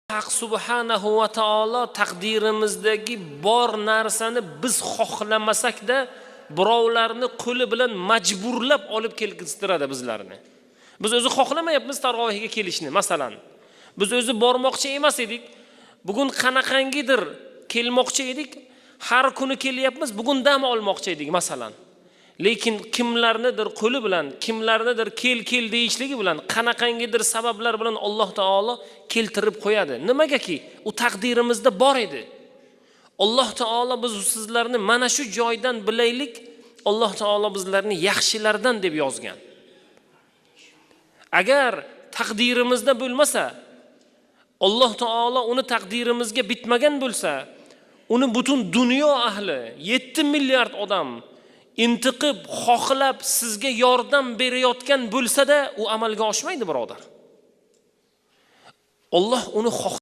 Haq subhanahu va taolo taqdirimizdagi bor narsani biz xohlamasak-da birovlarni qo'li bilan majburlab olib keltiradi bizlarni. Biz o'zi xohlamayapmiz tarovihiga kelishni, masalan. Biz o'zi bormoqchi emas edik. Bugun qanaqangidir kelmoqchi edik. Har kuni kelyapmiz, bugun dam olmoqchi edik, masalan. Lekin kimlarnidir qo'li bilan, kimlarnidir kel deyishligi bilan, qanaqangidir sabablar bilan Alloh taolo keltirib qo'yadi. Nimagaki? U taqdirimizda bor edi. Alloh taolo biz sizlarni mana shu joydan bilaylik, Alloh taolo bizlarni yaxshilardan deb yozgan. Agar taqdirimizda bo'lmasa, Alloh taolo uni taqdirimizga bitmagan bo'lsa, uni butun dunyo ahli, 7 milliard odam intiqib, xohlab sizga yordam berayotgan bo'lsa-da, u amalga oshmaydi, birodar. Alloh uni